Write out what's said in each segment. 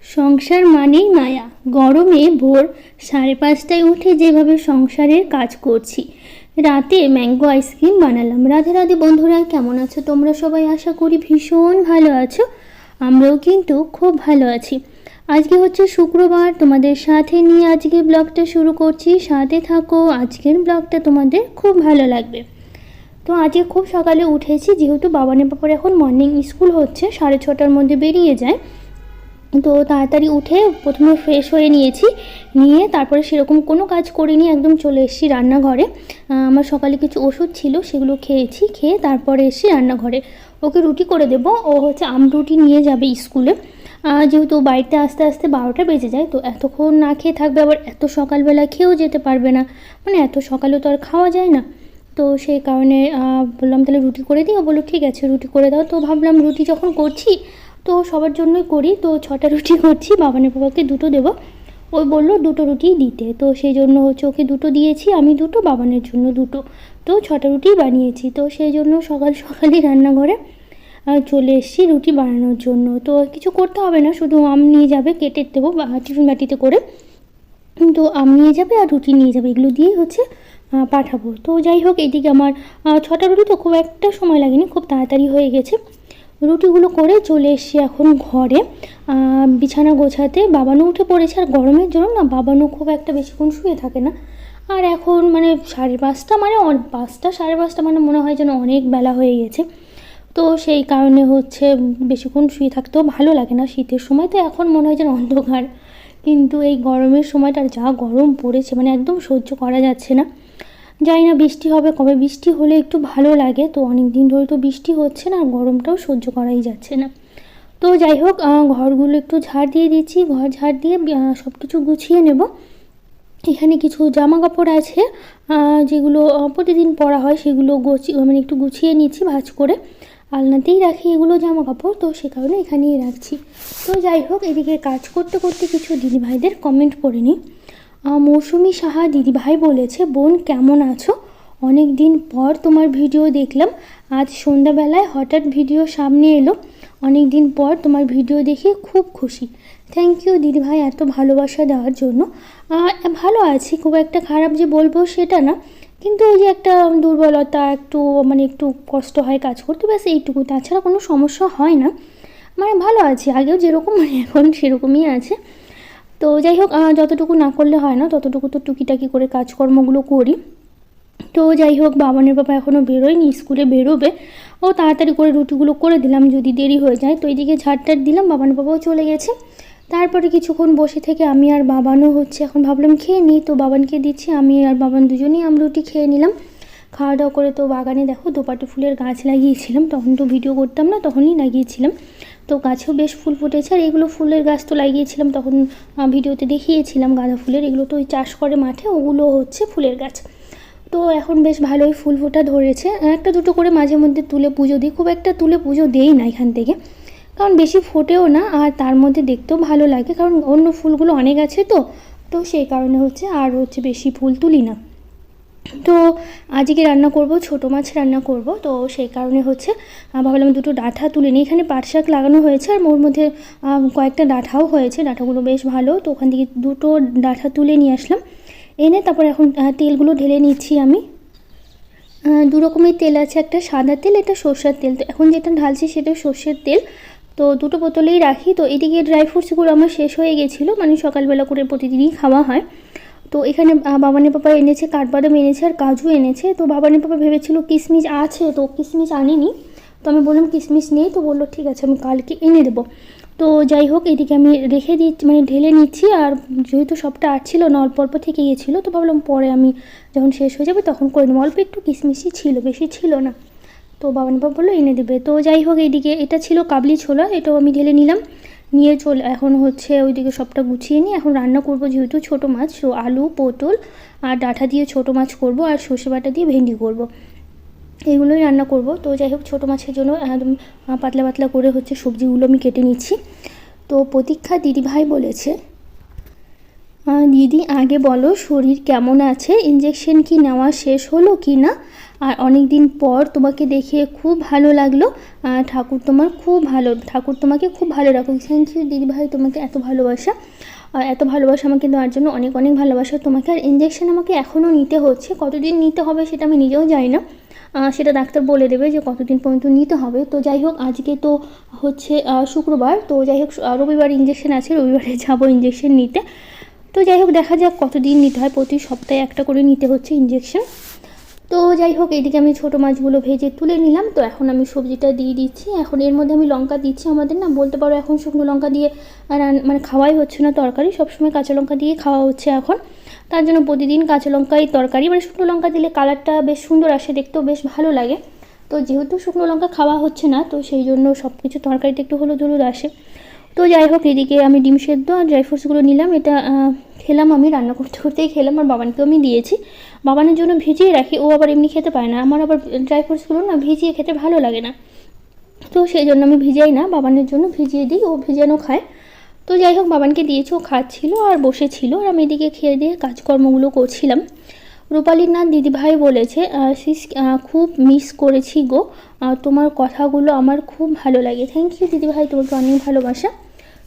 সংসার মানেই মায়া। গরমে ভোর 5:30টায় উঠে যেভাবে সংসারের কাজ করছি, রাতে ম্যাঙ্গো আইসক্রিম বানালাম। রাধে রাধে বন্ধুরা, কেমন আছো তোমরা সবাই? আশা করি ভীষণ ভালো আছো। আমরাও কিন্তু খুব ভালো আছি। আজকে হচ্ছে শুক্রবার, তোমাদের সাথে নিয়ে আজকে ব্লগটা শুরু করছি। সাথে থাকো, আজকের ব্লগটা তোমাদের খুব ভালো লাগবে। তো আজকে খুব সকালে উঠেছি, যেহেতু বাবানের পাপার এখন মর্নিং স্কুল হচ্ছে, 6:30টার মধ্যে বেরিয়ে যায়। তো তাড়াতাড়ি উঠে প্রথমে ফ্রেশ হয়ে নিয়ে তারপরে সেরকম কোনো কাজ করিনি, একদম চলে এসেছি রান্নাঘরে। আমার সকালে কিছু ওষুধ ছিল, সেগুলো খেয়ে তারপরে এসেছি রান্নাঘরে। ওকে রুটি করে দেব, ও হচ্ছে রুটি নিয়ে যাবে স্কুলে। যেহেতু বাড়িতে আস্তে আস্তে 12টা বেজে যায়, তো এতক্ষণ না খেয়ে থাকবে, আবার এত সকালবেলা খেয়েও যেতে পারবে না, মানে এত সকালে তো আর খাওয়া যায় না। তো সেই কারণে বললাম তাহলে রুটি করে দিই। ও বললো ঠিক আছে রুটি করে দাও। তো ভাবলাম রুটি যখন করছি তো সবার জন্যই করি, তো 6টা রুটি করছি, বাবানের বাবাকে 2টো দেবো। ওই বললো 2টো রুটিই দিতে, তো সেই জন্য হচ্ছে ওকে 2টো দিয়েছি, আমি 2টো, বাবানের জন্য 2টো। তো 6টা রুটি বানিয়েছি। তো সেই জন্য সকালই রান্নাঘরে চলে এসেছি রুটি বানানোর জন্য। তো কিছু করতে হবে না, শুধু নিয়ে যাবে, কেটে দেবো টিফিন বাটিতে করে। তো নিয়ে যাবে আর রুটি নিয়ে যাবে, এগুলো দিয়েই হচ্ছে পাঠাবো। তো যাই হোক, এইদিকে আমার 6টা রুটি তো খুব একটা সময় লাগেনি, খুব তাড়াতাড়ি হয়ে গেছে। রুটিগুলো করে চলে এসেছি এখন ঘরে বিছানা গোছাতে। বাবানও উঠে পড়েছে, আর গরমের জন্য না বাবানও খুব একটা বেশিক্ষণ শুয়ে থাকে না। আর এখন মানে 5:30, মানে 5টা 5:30, মানে মনে হয় যেন অনেক বেলা হয়ে গেছে। তো সেই কারণে হচ্ছে বেশিক্ষণ শুয়ে থাকতেও ভালো লাগে না। শীতের সময় তো এখন মনে হয় যেন অন্ধকার, কিন্তু এই গরমের সময়টা যা গরম পড়েছে, মানে একদম সহ্য করা যাচ্ছে না। জানি না বৃষ্টি হবে কবে, বৃষ্টি হলে একটু ভালো লাগে। তো অনেক দিন ধরে তো বৃষ্টি হচ্ছে না, গরমটাও সহ্য করাই যাচ্ছে না। তো যাই হোক, ঘরগুলো একটু ঝাড় দিয়ে দিচ্ছি, ঘর ঝাড় দিয়ে সব কিছু গুছিয়ে নেব। এখানে কিছু জামা কাপড় আছে যেগুলো প্রতিদিন পরা হয়, সেগুলো মানে একটু গুছিয়ে নিচ্ছি ভাঁজ করে। আলনাতেই রাখি এগুলো জামা কাপড়, তো সে কারণে এখানেই রাখছি। তো যাই হোক, এদিকে কাজ করতে করতে কিছু দিদিভাইদের কমেন্ট করে নিই। মৌসুমি সাহা দিদিভাই বলেছে, বোন কেমন আছো? অনেক দিন পর তোমার ভিডিও দেখলাম, আজ সন্ধ্যাবেলায় হঠাৎ ভিডিও সামনে এলো। অনেক দিন পর তোমার ভিডিও দেখে খুব খুশি। থ্যাংক ইউ দিদিভাই এত ভালোবাসা দেওয়ার জন্য। ভালো আছি, খুব একটা খারাপ যে বলবো সেটা না, কিন্তু ওই যে একটা দুর্বলতা, একটু কষ্ট হয় কাজ করতে, ব্যাস এইটুকু, তাছাড়া কোনো সমস্যা হয় না। মানে ভালো আছি, আগেও যেরকম মানে এখন সেরকমই আছে। তো যাই হোক, যতটুকু না করলে হয় না ততটুকু তো টুকিটাকি করে কাজকর্মগুলো করি। তো যাই হোক, বাবানের বাবা এখনও বেরোয়নি, স্কুলে বেরোবে। ও তাড়াতাড়ি করে রুটিগুলো করে দিলাম, যদি দেরি হয়ে যায়। তো এইদিকে ঝাড়টার দিলাম, বাবানের বাবাও চলে গেছে। তারপরে কিছুক্ষণ বসে থেকে আমি আর বাবানও হচ্ছে এখন ভাবলাম খেয়ে নিই, তো বাবানকে দিচ্ছি, আমি আর বাবান দুজনেই রুটি খেয়ে নিলাম। খাওয়া দাওয়া করে তো বাগানে দেখো দোপাটি ফুলের গাছ লাগিয়েছিলাম, তখন তো ভিডিও করতাম না, তখনই লাগিয়েছিলাম। তো গাছেও বেশ ফুল ফুটেছে, আর এগুলো ফুলের গাছ তো লাগিয়েছিলাম তখন ভিডিওতে দেখিয়েছিলাম, গাঁদা ফুলের, এগুলো তো ওই চাষ করে মাঠে, ওগুলো হচ্ছে ফুলের গাছ। তো এখন বেশ ভালোই ফুল ফোটা ধরেছে, একটা দুটো করে মাঝে মধ্যে তুলে পুজো দিই। খুব একটা তুলে পুজো দেই না এখান থেকে, কারণ বেশি ফোটেও না, আর তার মধ্যে দেখতেও ভালো লাগে, কারণ অন্য ফুলগুলো অনেক আছে। তো সেই কারণে হচ্ছে আর হচ্ছে বেশি ফুল তুলি না। তো আজকে রান্না করব, ছোটো মাছ রান্না করব। তো সেই কারণে হচ্ছে ভাবলাম দুটো ডাঁটা তুলে নিই। এখানে পাট শাক লাগানো হয়েছে, আর ওর মধ্যে কয়েকটা ডাঁটাও হয়েছে, ডাঁটাগুলো বেশ ভালো। তো ওখান থেকে দুটো ডাঁটা তুলে নিয়ে আসলাম, এনে তারপর এখন তেলগুলো ঢেলে নিচ্ছি আমি। দু রকমের তেল আছে, একটা সাদা তেল, একটা সর্ষের তেল। তো এখন যেটা ঢালছি সেটা সর্ষের তেল। তো দুটো বোতলেই রাখি। তো এদিকে ড্রাই ফ্রুটসগুলো আমার শেষ হয়ে গেছিলো, মানে সকালবেলা করে প্রতিদিনই খাওয়া হয়। তো এখানে বাবানের পাপা এনেছে কাঠবাদাম এনেছে, আর কাজু এনেছে। তো বাবানের পাপা ভেবেছিল কিশমিশ আছে, তো কিশমিশ আনিনি। তো আমি বললাম কিশমিশ নেই, তো বললো ঠিক আছে আমি কালকে এনে দেবো। তো যাই হোক, এদিকে আমি রেখে দিচ্ছি, মানে ঢেলে নিচ্ছি। আর যেহেতু সবটা ছিল না, অল্প অল্প থেকে গিয়েছিলো, তো ভাবলাম পরে আমি যখন শেষ হয়ে যাবে তখন করে নেবো। অল্প একটু কিশমিশই ছিল, বেশি ছিল না। তো বাবানের পাপা বললো এনে দেবে। তো যাই হোক, এইদিকে এটা ছিল কাবলি ছোলা, এটাও আমি ঢেলে নিলাম, নিয়ে এখন হচ্ছে ওইদিকে সবটা গুছিয়ে নিয়ে এখন রান্না করব। যেহেতু ছোটো মাছ, তো আলু, পটল আর ডাঁটা দিয়ে ছোটো মাছ করব, আর সর্ষে বাটা দিয়ে ভেন্ডি করব, এগুলোই রান্না করব। তো যাই হোক, ছোটো মাছের জন্য একদম পাতলা পাতলা করে হচ্ছে সবজিগুলো আমি কেটে নিচ্ছি। তো প্রতীক্ষা দিদিভাই বলেছে, দিদি আগে বলো শরীর কেমন আছে, ইঞ্জেকশন কি নেওয়া শেষ হলো কি না, আর অনেক দিন পর তোমাকে দেখে খুব ভালো লাগলো। ঠাকুর তোমার খুব ভালো, ঠাকুর তোমাকে খুব ভালো রাখুক। থ্যাংক ইউ দিদিভাই, তোমাকে এত ভালোবাসা, এত ভালোবাসা আমাকে দেওয়ার জন্য অনেক অনেক ভালোবাসা তোমাকে। আর ইঞ্জেকশন আমাকে এখনও নিতে হচ্ছে, কতদিন নিতে হবে সেটা আমি নিজেও জানি না, সেটা ডাক্তার বলে দেবে যে কতদিন পর্যন্ত নিতে হবে। তো যাই হোক, আজকে তো হচ্ছে শুক্রবার, তো যাই হোক রবিবার ইঞ্জেকশন আছে, রবিবারে যাবো ইঞ্জেকশন নিতে। তো যাই হোক দেখা যাক কতদিন নিতে হয়, প্রতি সপ্তাহে একটা করে নিতে হচ্ছে ইঞ্জেকশন। তো যাই হোক, এইদিকে আমি ছোটো মাছগুলো ভেজে তুলে নিলাম। তো এখন আমি সবজিটা দিয়ে দিচ্ছি, এখন এর মধ্যে আমি লঙ্কা দিচ্ছি। আমাদের না বলতে পারো এখন শুকনো লঙ্কা দিয়ে মানে খাওয়াই হচ্ছে না তরকারি, সবসময় কাঁচা লঙ্কা দিয়ে খাওয়া হচ্ছে এখন। তার জন্য প্রতিদিন কাঁচা লঙ্কাই তরকারি, মানে শুকনো লঙ্কা দিলে কালারটা বেশ সুন্দর আসে, দেখতেও বেশ ভালো লাগে। তো যেহেতু শুকনো লঙ্কা খাওয়া হচ্ছে না, তো সেই জন্য সব কিছু তরকারিতে একটু হলুদ হলুদ আসে। তো যাই হোক, এদিকে আমি ডিম সেদ্ধ আর ড্রাই ফ্রুটসগুলো নিলাম, এটা খেলাম, আমি রান্না করতে করতেই খেলাম। আর বাবানকেও আমি দিয়েছি, বাবানের জন্য ভিজিয়ে রাখি, ও আবার এমনি খেতে পারে না। আমার আবার ড্রাই ফ্রুটসগুলো না ভিজিয়ে খেতে ভালো লাগে না, তো সেই জন্য আমি ভিজাই না, বাবানের জন্য ভিজিয়ে দিই, ও ভিজানো খায়। তো যাই হোক, বাবানকে দিয়েছি, ও খাচ্ছিল আর বসেছিল, আর আমি এদিকে খেয়ে দিয়ে কাজকর্মগুলো করছিলাম। রূপালীর না দিদিভাই বলেছে, সিস খুব মিস করেছি গো, তোমার কথাগুলো আমার খুব ভালো লাগে। থ্যাংক ইউ দিদিভাই, তোমাকে অনেক ভালোবাসা।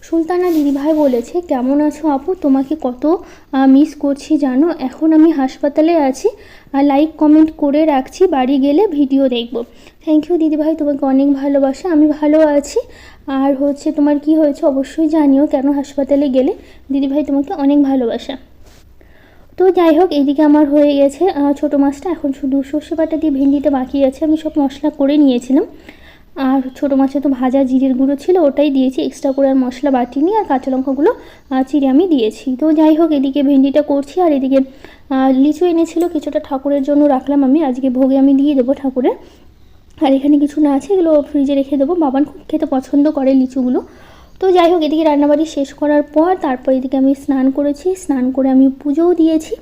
সুলতানা দিদিভাই বলেছে, কেমন আছো আপু, তোমাকে কত মিস করছি জানো, এখন আমি হাসপাতালে আছি, আর লাইক কমেন্ট করে রাখছি, বাড়ি গেলে ভিডিও দেখব। থ্যাংক ইউ দিদিভাই, তোমাকে অনেক ভালোবাসা। আমি ভালো আছি, আর হচ্ছে তোমার কি হয়েছে অবশ্যই জানিও, কেন হাসপাতালে গেলে। দিদিভাই তোমাকে অনেক ভালোবাসা। তো যাই হোক, এইদিকে আমার হয়ে গেছে ছোটো মাছটা, এখন শুধু সর্ষে বাটা দিয়ে ভেন্ডিটা বাকি আছে, আমি সব মশলা করে নিয়েছিলাম। আর ছোটো মাছে তো ভাজা জিরের গুঁড়ো ছিল, ওটাই দিয়েছি, এক্সট্রা করে আর মশলা বাটিনি, আর কাঁচা লঙ্কাগুলো চিড়ে আমি দিয়েছি। তো যাই হোক, এদিকে ভেন্ডিটা করছি, আর এদিকে লিচু এনেছিল কিছুটা, ঠাকুরের জন্য রাখলাম আমি, আজকে ভোগে আমি দিয়ে দেবো ঠাকুরের। আর এখানে কিছু না আছে, এগুলো ফ্রিজে রেখে দেবো, বাবান খুব খেতে পছন্দ করে লিচুগুলো। তো যাই হোক, এদিকে রান্নাবাড়ি শেষ করার পর তারপর এদিকে আমি স্নান করেছি, স্নান করে আমি পুজোও দিয়েছি,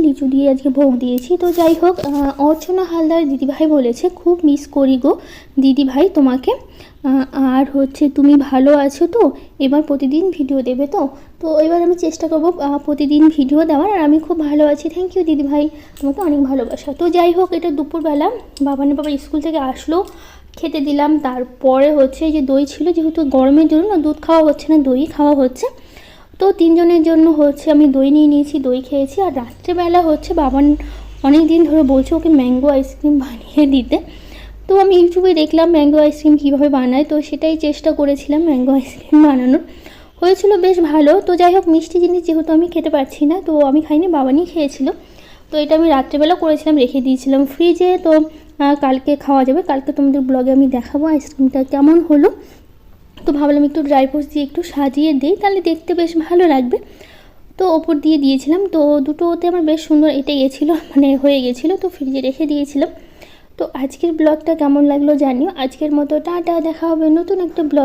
লিচু দিয়ে আজকে ভোগ দিয়েছি। তো যাই হোক, অর্চনা হালদার দিদিভাই বলেছে, খুব মিস করি গো দিদিভাই তোমাকে, আর হচ্ছে তুমি ভালো আছো তো, এবার প্রতিদিন ভিডিও দেবে তো। তো এবার আমি চেষ্টা করবো প্রতিদিন ভিডিও দেওয়ার, আর আমি খুব ভালো আছি। থ্যাংক ইউ দিদিভাই, তোমাকে অনেক ভালোবাসা। তো যাই হোক, এটা দুপুরবেলা বাবা স্কুল থেকে আসলো, খেতে দিলাম। তারপরে হচ্ছে যে দই ছিল, যেহেতু গরমের জন্য না দুধ খাওয়া হচ্ছে না, দই খাওয়া হচ্ছে। তো তিনজনের জন্য হচ্ছে আমি দই নিয়ে নিয়েছি, দই খেয়েছি। আর রাত্রেবেলা হচ্ছে বাবান অনেক দিন ধরে বলছে ওকে ম্যাঙ্গো আইসক্রিম বানিয়ে দিতে, তো আমি ইউটিউবে দেখলাম ম্যাঙ্গো আইসক্রিম কীভাবে বানায়, তো সেটাই চেষ্টা করেছিলাম ম্যাঙ্গো আইসক্রিম বানানোর, হয়েছিল বেশ ভালো। তো যাই হোক, মিষ্টি জিনিস যেহেতু আমি খেতে পারছি না, তো আমি খাইনি, বাবানই খেয়েছিল। তো এটা আমি রাত্রেবেলা করেছিলাম, রেখে দিয়েছিলাম ফ্রিজে, তো কালকে খাওয়া যাবে, কালকে তোমাদের ব্লগে আমি দেখাবো আইসক্রিমটা কেমন হলো। তো ভাবলাম একটু ড্রাই ফ্রুটস দিয়ে একটু সাজিয়ে দিই, তাহলে দেখতে বেশ ভালো লাগবে। তো ওপর দিয়ে দিয়েছিলাম, তো দুটোতে আমার বেশ সুন্দর এঁটে গেছিলো, মানে হয়ে গেছিলো, তো ফ্রিজে রেখে দিয়েছিলাম। তো আজকের ব্লগটা কেমন লাগলো জানিও। আজকের মতো টাটা, দেখা হবে নতুন একটা ব্লগ।